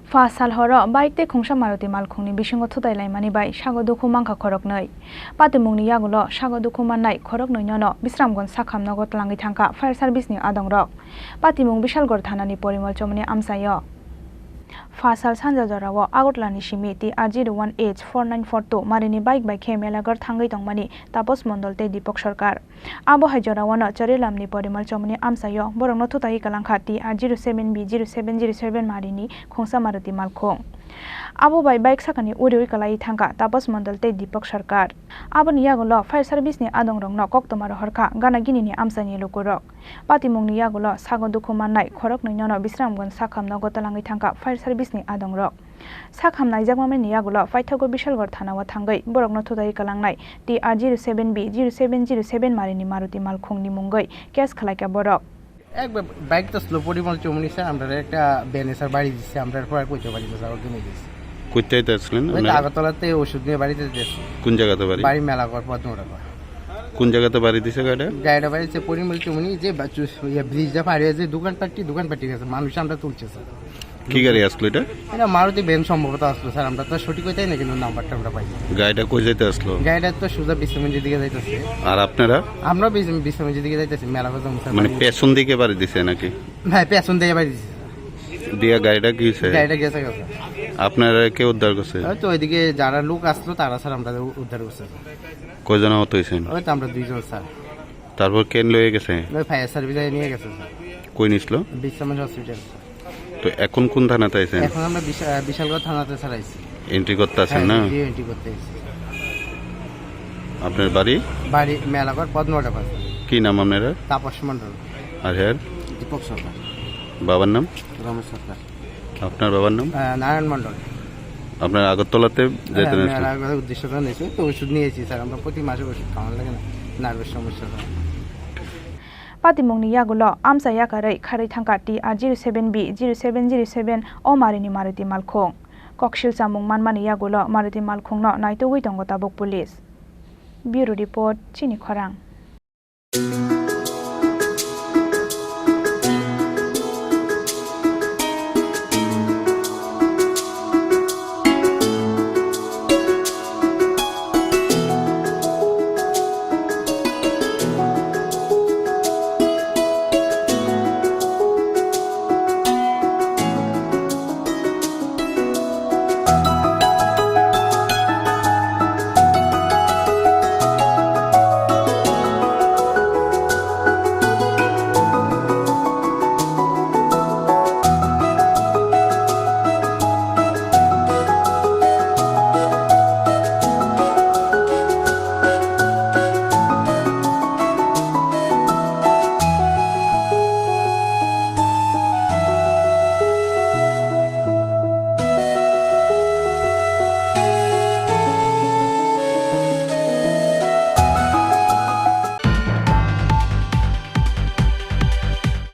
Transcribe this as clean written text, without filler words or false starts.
Fasal horo baikte khongsa maruti malkhungni bisingo thudailaimani bai sagodukhu mangkha khoroknoi patimungni yagulo sagodukhu mannai khoroknoi no bisramgon sakhamno gotlangi thangka fire service ni adongrok patimung bishalgor thanani porimol chomni amsayo Fasal Sanjajarawo Agotlani Shimiti R01H 4942 Marini bike by Kemelagar Thangai Tongmani Tapos Mondolte Dipok Sarkar Abo Hajorawana Charilamni Porimal Chomni Amsayo Borongno Tutai Kalangkhati R07B 0707 Marini Khongsa Maruti Malkhong Abo by bike sakani Uri Kalai Thangka Tapos Mondolte Dipok Sarkar Abo Niyagulo Fire Service ni Adongrongno Koktomaro Horka Ganagini ni Amsani Lukurok Patimung Niyagulo Sagodukhu Mannai Khorok Noino Bisramgon Sakhamno Gotalangi Thangka Fire Service ni adongrok sakhamnai jakmame niyagulo faithago bishalgor thanawa thangai borokno thudai kalangnai TR07B 0707 marini maruti malkhungni mungoi কেস খালাইকা borok একবার bike তো slow Parimal চমনি sir আমরা একটা ব্যানে sir বাড়ি দিচ্ছি আমরা পরে কইতে পারি স্যার ওকে নিয়ে গেছি কোথায় আসলেন আগরতলাতে ওষুধ নিয়ে বাড়িতে যাচ্ছি কোন জায়গাতে বাড়ি বাড়ি মেলা কর পদ্মরা কোন জায়গাতে বাড়ি দিছে গাড়িটা বাড়িতে পরিমল চমনি যে ব্রিজটা পার হয়ে যে দোকানপাটি গেছে মানুষ আমরা তুলছে স্যার কি গাড়ি আসলো এটা মারুতি ভ্যান সম্ভবত আসলো স্যার আমরা তো সঠিক কইতাই না কিন্তু নাম্বারটা আমরা পাই গাড়িটা কই যাইতে আসলো গাড়িটা তো সোজা বিশ্বমঞ্জির দিকে যাইতেছে আর আপনারা আমরা বিশ্বমঞ্জির দিকে যাইতেছি মেলা কথা মানে পেছন দিকে বাড়ি দিছে নাকি ভাই পেছন দিকে বাড়ি দিছে দিয়া গাড়িটা কি হইছে গাড়িটা গেছে আপনারা কে উদ্ধার করছে তো ওইদিকে যারা লোক আসলো তারা স্যার আমরা উদ্ধার করছে কয়জন আহত হইছেন ওই তো আমরা দুইজন স্যার তারপর কেন লয়ে গেছে ওই ফায়ার সার্ভিসে নিয়ে গেছে স্যার কই নিছলো বিশ্বমঞ্জ হসপিটাল তো এখন কোন থানাতে আইছেন এখন আমরা বিশালগড় থানাতে স্যার আইছি এন্ট্রি করতে আছেন না এন্ট্রি করতে আইছি আপনার বাড়ি মেলাগড় পদ্মটা পাশে কি নাম আপনার তাপস মণ্ডল আর হ্যাঁ দীপক সরকার বাবার নাম রমেশ সরকার আপনার বাবার নাম নারায়ণ মণ্ডল আপনার আগরতলাতে যেতে মেলাগড়ের উদ্দেশ্য করে নিয়েছি তো ওষুধ নিয়েছি স্যার আমরা প্রতি মাসে ওষুধ খাওয়ানো লাগে না নার্ভের সমস্যা Patimungni yagulo amsa yakarai kharai thangka TR07B 0707 o marini maruti malkhong kokshil samung manmani yagulo maruti malkhongno naitogui tongo tabok police Bureau Report Chini Khorang